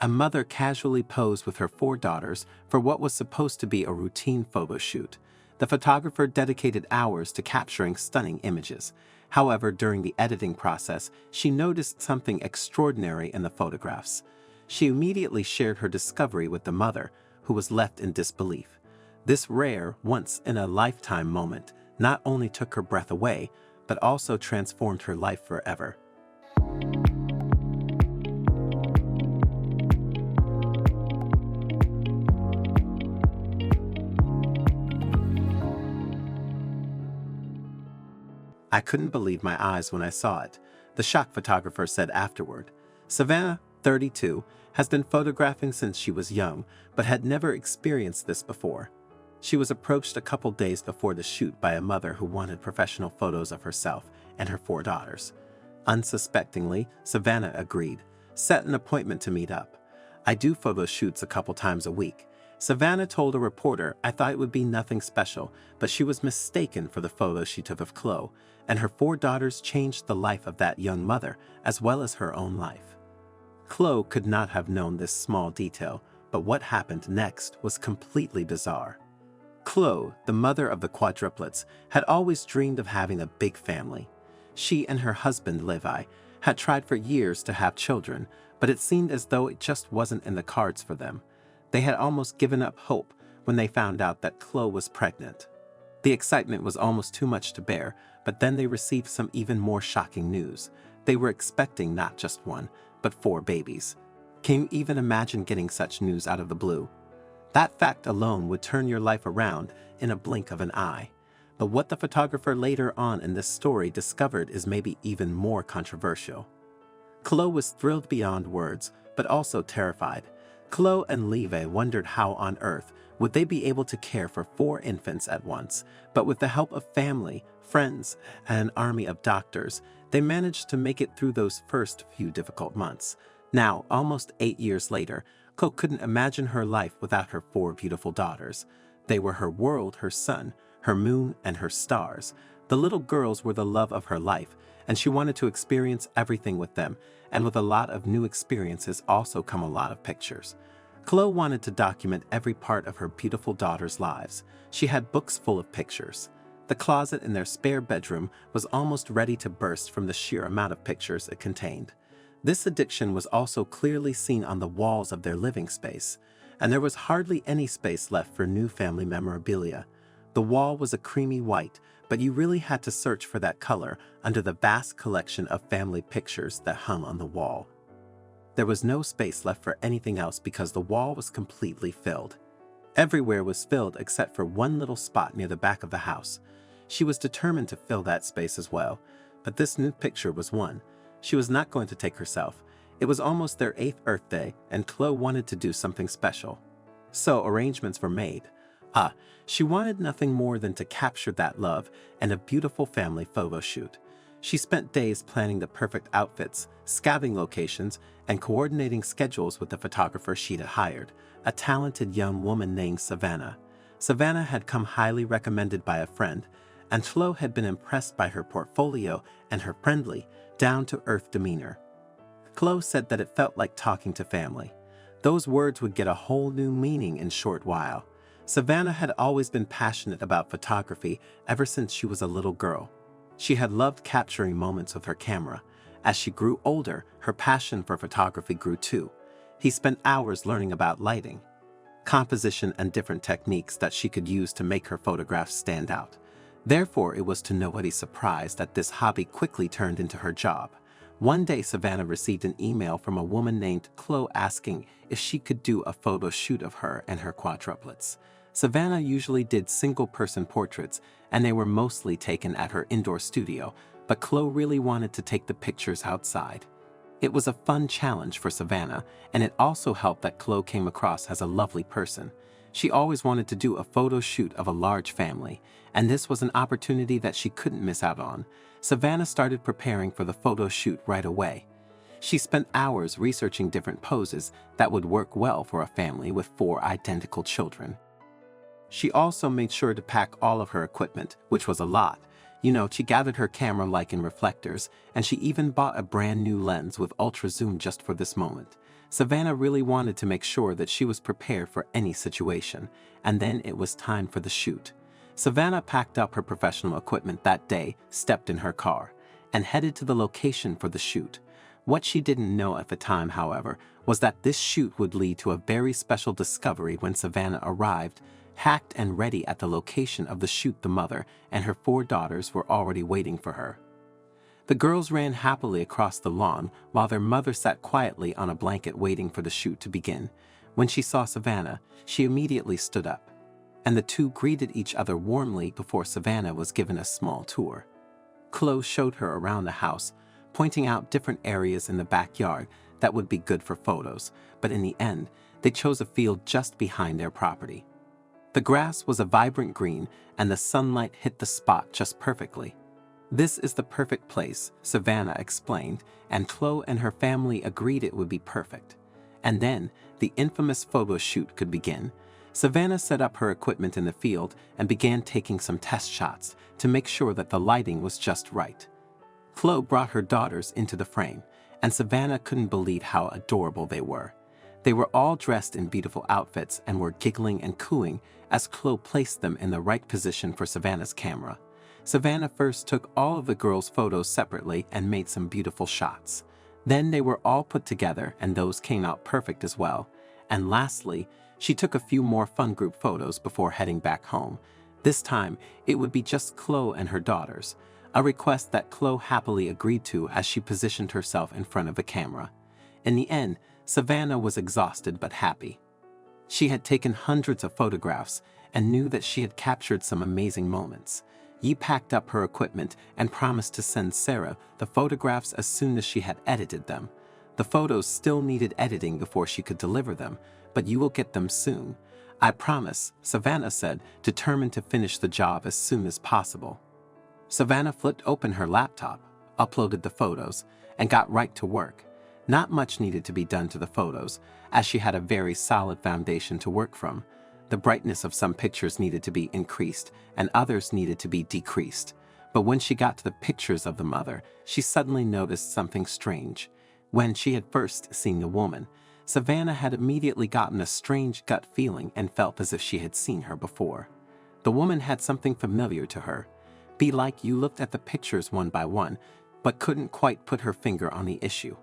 A mother casually posed with her 4 daughters for what was supposed to be a routine photo shoot. The photographer dedicated hours to capturing stunning images. However, during the editing process, she noticed something extraordinary in the photographs. She immediately shared her discovery with the mother, who was left in disbelief. This rare, once-in-a-lifetime moment not only took her breath away, but also transformed her life forever. I couldn't believe my eyes when I saw it, the shock photographer said afterward. Savannah, 32, has been photographing since she was young, but had never experienced this before. She was approached a couple days before the shoot by a mother who wanted professional photos of herself and her 4 daughters. Unsuspectingly, Savannah agreed, set an appointment to meet up. I do photo shoots a couple times a week. Savannah told a reporter, I thought it would be nothing special, but she was mistaken for the photos she took of Chloe, and her 4 daughters changed the life of that young mother as well as her own life. Chloe could not have known this small detail, but what happened next was completely bizarre. Chloe, the mother of the quadruplets, had always dreamed of having a big family. She and her husband, Levi, had tried for years to have children, but it seemed as though it just wasn't in the cards for them. They had almost given up hope when they found out that Chloe was pregnant. The excitement was almost too much to bear, but then they received some even more shocking news. They were expecting not just 1, but 4 babies. Can you even imagine getting such news out of the blue? That fact alone would turn your life around in a blink of an eye. But what the photographer later on in this story discovered is maybe even more controversial. Chloe was thrilled beyond words, but also terrified. Chloe and Levi wondered how on earth would they be able to care for 4 infants at once, but with the help of family, friends, and an army of doctors, they managed to make it through those first few difficult months. Now, almost 8 years later, Chloe couldn't imagine her life without her 4 beautiful daughters. They were her world, her sun, her moon, and her stars. The little girls were the love of her life, and she wanted to experience everything with them, and with a lot of new experiences also come a lot of pictures. Chloe wanted to document every part of her beautiful daughters' lives. She had books full of pictures. The closet in their spare bedroom was almost ready to burst from the sheer amount of pictures it contained. This addiction was also clearly seen on the walls of their living space, and there was hardly any space left for new family memorabilia. The wall was a creamy white, but you really had to search for that color under the vast collection of family pictures that hung on the wall. There was no space left for anything else because the wall was completely filled. Everywhere was filled except for one little spot near the back of the house. She was determined to fill that space as well, but this new picture was one. She was not going to take herself. It was almost their 8th Earth Day, and Chloe wanted to do something special. So arrangements were made. She wanted nothing more than to capture that love and a beautiful family photo shoot. She spent days planning the perfect outfits, scouting locations, and coordinating schedules with the photographer she'd hired, a talented young woman named Savannah. Savannah had come highly recommended by a friend, and Chloe had been impressed by her portfolio and her friendly, down-to-earth demeanor. Chloe said that it felt like talking to family. Those words would get a whole new meaning in a short while. Savannah had always been passionate about photography ever since she was a little girl. She had loved capturing moments with her camera. As she grew older, her passion for photography grew too. He spent hours learning about lighting, composition, and different techniques that she could use to make her photographs stand out. Therefore, it was to nobody's surprise that this hobby quickly turned into her job. One day, Savannah received an email from a woman named Chloe asking if she could do a photo shoot of her and her quadruplets. Savannah usually did single-person portraits, and they were mostly taken at her indoor studio, but Chloe really wanted to take the pictures outside. It was a fun challenge for Savannah, and it also helped that Chloe came across as a lovely person. She always wanted to do a photo shoot of a large family, and this was an opportunity that she couldn't miss out on. Savannah started preparing for the photo shoot right away. She spent hours researching different poses that would work well for a family with 4 identical children. She also made sure to pack all of her equipment, which was a lot. She gathered her camera like in reflectors, and she even bought a brand new lens with ultra zoom just for this moment. Savannah really wanted to make sure that she was prepared for any situation, and then it was time for the shoot. Savannah packed up her professional equipment that day, stepped in her car, and headed to the location for the shoot. What she didn't know at the time, however, was that this shoot would lead to a very special discovery when Savannah arrived, packed and ready at the location of the shoot. The mother and her 4 daughters were already waiting for her. The girls ran happily across the lawn while their mother sat quietly on a blanket waiting for the shoot to begin. When she saw Savannah, she immediately stood up, and the two greeted each other warmly before Savannah was given a small tour. Chloe showed her around the house, pointing out different areas in the backyard that would be good for photos, but in the end, they chose a field just behind their property. The grass was a vibrant green, and the sunlight hit the spot just perfectly. "This is the perfect place," Savannah explained, and Chloe and her family agreed it would be perfect. And then, the infamous photo shoot could begin. Savannah set up her equipment in the field and began taking some test shots to make sure that the lighting was just right. Chloe brought her daughters into the frame, and Savannah couldn't believe how adorable they were. They were all dressed in beautiful outfits and were giggling and cooing as Chloe placed them in the right position for Savannah's camera. Savannah first took all of the girls' photos separately and made some beautiful shots. Then they were all put together and those came out perfect as well. And lastly, she took a few more fun group photos before heading back home. This time, it would be just Chloe and her daughters, a request that Chloe happily agreed to as she positioned herself in front of the camera. In the end, Savannah was exhausted but happy. She had taken hundreds of photographs and knew that she had captured some amazing moments. Yi packed up her equipment and promised to send Sarah the photographs as soon as she had edited them. The photos still needed editing before she could deliver them, but you will get them soon. "I promise," Savannah said, determined to finish the job as soon as possible. Savannah flipped open her laptop, uploaded the photos, and got right to work. Not much needed to be done to the photos, as she had a very solid foundation to work from. The brightness of some pictures needed to be increased, and others needed to be decreased. But when she got to the pictures of the mother, she suddenly noticed something strange. When she had first seen the woman, Savannah had immediately gotten a strange gut feeling and felt as if she had seen her before. The woman had something familiar to her. Be like you looked at the pictures one by one, but couldn't quite put her finger on the issue.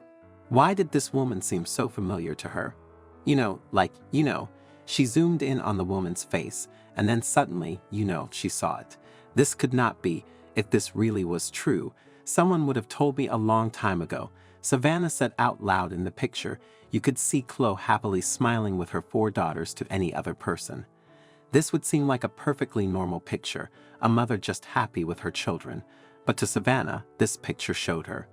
Why did this woman seem so familiar to her? She zoomed in on the woman's face, and then suddenly, she saw it. This could not be. If this really was true, someone would have told me a long time ago. Savannah said out loud in the picture. You could see Chloe happily smiling with her 4 daughters to any other person. This would seem like a perfectly normal picture, a mother just happy with her children. But to Savannah, this picture showed her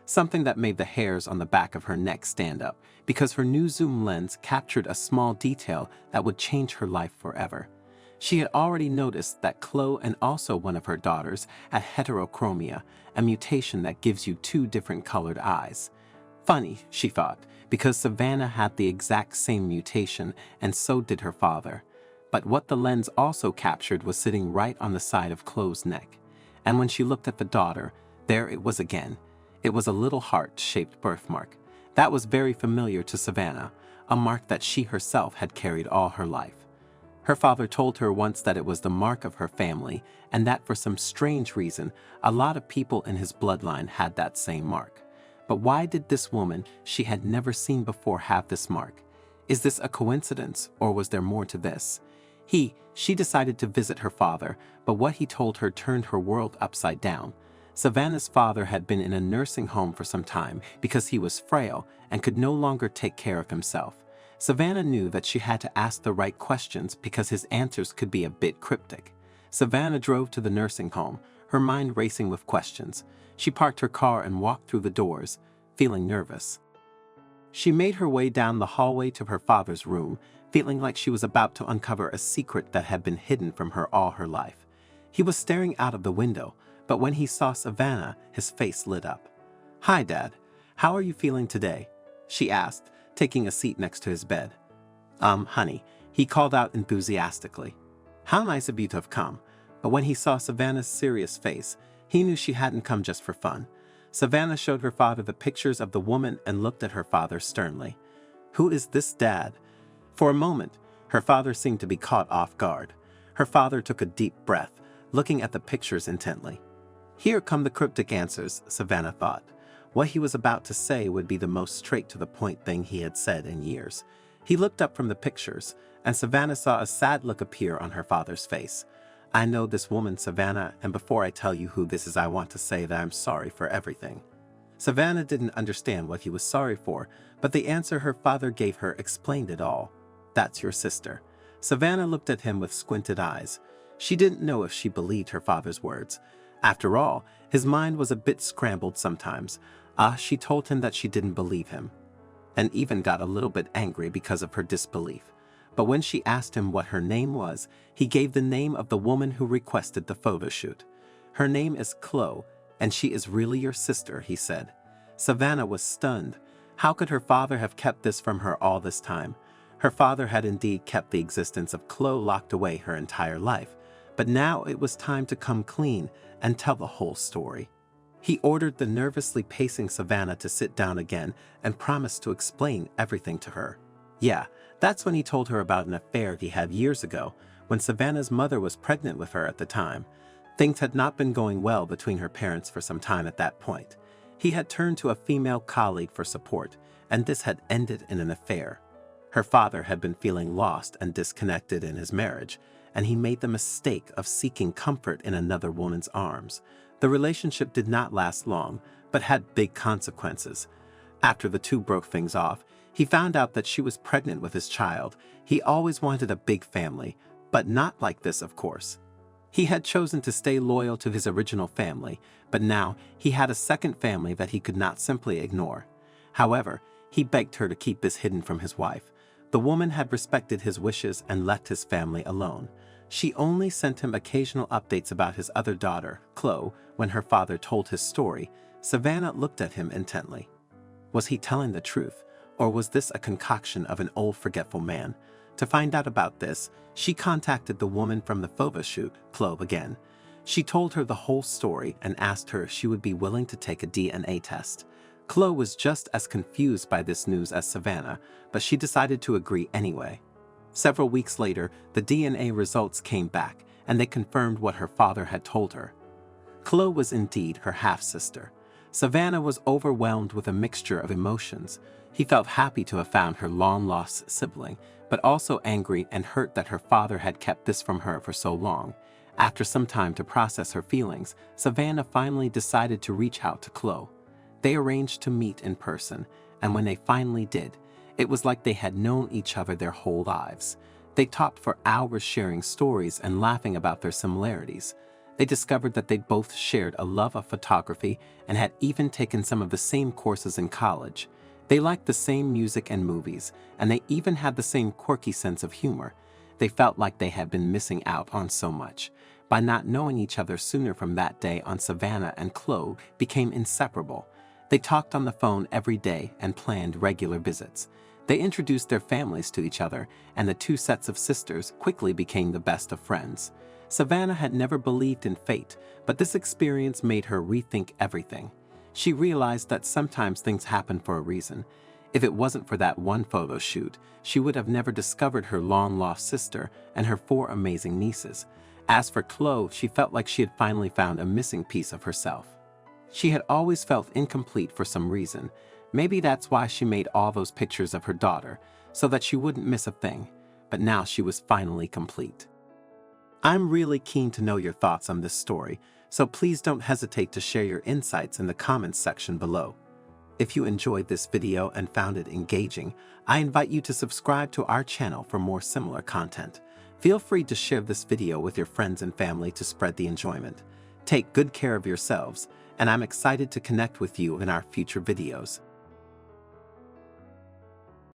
something that made the hairs on the back of her neck stand up, because her new zoom lens captured a small detail that would change her life forever. She had already noticed that Chloe and also one of her daughters had heterochromia, a mutation that gives you 2 different colored eyes. Funny, she thought, because Savannah had the exact same mutation and so did her father. But what the lens also captured was sitting right on the side of Chloe's neck. And when she looked at the daughter, there it was again. It was a little heart-shaped birthmark. That was very familiar to Savannah, a mark that she herself had carried all her life. Her father told her once that it was the mark of her family, and that for some strange reason, a lot of people in his bloodline had that same mark. But why did this woman she had never seen before have this mark? Is this a coincidence, or was there more to this? She decided to visit her father, but what he told her turned her world upside down. Savannah's father had been in a nursing home for some time because he was frail and could no longer take care of himself. Savannah knew that she had to ask the right questions because his answers could be a bit cryptic. Savannah drove to the nursing home, her mind racing with questions. She parked her car and walked through the doors, feeling nervous. She made her way down the hallway to her father's room, feeling like she was about to uncover a secret that had been hidden from her all her life. He was staring out of the window, but when he saw Savannah, his face lit up. "Hi, Dad. How are you feeling today?" she asked, taking a seat next to his bed. Honey," he called out enthusiastically. How nice of you to have come. But when he saw Savannah's serious face, he knew she hadn't come just for fun. Savannah showed her father the pictures of the woman and looked at her father sternly. Who is this dad? For a moment, her father seemed to be caught off guard. Her father took a deep breath, looking at the pictures intently. Here come the cryptic answers, Savannah thought. What he was about to say would be the most straight-to-the-point thing he had said in years. He looked up from the pictures, and Savannah saw a sad look appear on her father's face. I know this woman, Savannah, and before I tell you who this is, I want to say that I'm sorry for everything. Savannah didn't understand what he was sorry for, but the answer her father gave her explained it all. That's your sister. Savannah looked at him with squinted eyes. She didn't know if she believed her father's words. After all, his mind was a bit scrambled sometimes. She told him that she didn't believe him, and even got a little bit angry because of her disbelief. But when she asked him what her name was, he gave the name of the woman who requested the photo shoot. Her name is Chloe, and she is really your sister, he said. Savannah was stunned. How could her father have kept this from her all this time? Her father had indeed kept the existence of Chloe locked away her entire life, but now it was time to come clean and tell the whole story. He ordered the nervously pacing Savannah to sit down again and promised to explain everything to her. Yeah, that's when he told her about an affair he had years ago, when Savannah's mother was pregnant with her at the time. Things had not been going well between her parents for some time at that point. He had turned to a female colleague for support, and this had ended in an affair. Her father had been feeling lost and disconnected in his marriage, and he made the mistake of seeking comfort in another woman's arms. The relationship did not last long, but had big consequences. After the two broke things off, he found out that she was pregnant with his child. He always wanted a big family, but not like this, of course. He had chosen to stay loyal to his original family, but now he had a second family that he could not simply ignore. However, he begged her to keep this hidden from his wife. The woman had respected his wishes and left his family alone. She only sent him occasional updates about his other daughter, Chloe, when her father told his story. Savannah looked at him intently. Was he telling the truth, or was this a concoction of an old forgetful man? To find out about this, she contacted the woman from the photo shoot, Chloe, again. She told her the whole story and asked her if she would be willing to take a DNA test. Chloe was just as confused by this news as Savannah, but she decided to agree anyway. Several weeks later, the DNA results came back, and they confirmed what her father had told her. Chloe was indeed her half-sister. Savannah was overwhelmed with a mixture of emotions. He felt happy to have found her long-lost sibling, but also angry and hurt that her father had kept this from her for so long. After some time to process her feelings, Savannah finally decided to reach out to Chloe. They arranged to meet in person, and when they finally did, it was like they had known each other their whole lives. They talked for hours, sharing stories and laughing about their similarities. They discovered that they'd both shared a love of photography and had even taken some of the same courses in college. They liked the same music and movies, and they even had the same quirky sense of humor. They felt like they had been missing out on so much. By not knowing each other sooner from that day on, Savannah and Chloe became inseparable. They talked on the phone every day and planned regular visits. They introduced their families to each other, and the two sets of sisters quickly became the best of friends. Savannah had never believed in fate, but this experience made her rethink everything. She realized that sometimes things happen for a reason. If it wasn't for that one photo shoot, she would have never discovered her long-lost sister and her 4 amazing nieces. As for Chloe, she felt like she had finally found a missing piece of herself. She had always felt incomplete for some reason. Maybe that's why she made all those pictures of her daughter, so that she wouldn't miss a thing. But now she was finally complete. I'm really keen to know your thoughts on this story, so please don't hesitate to share your insights in the comments section below. If you enjoyed this video and found it engaging, I invite you to subscribe to our channel for more similar content. Feel free to share this video with your friends and family to spread the enjoyment. Take good care of yourselves, and I'm excited to connect with you in our future videos.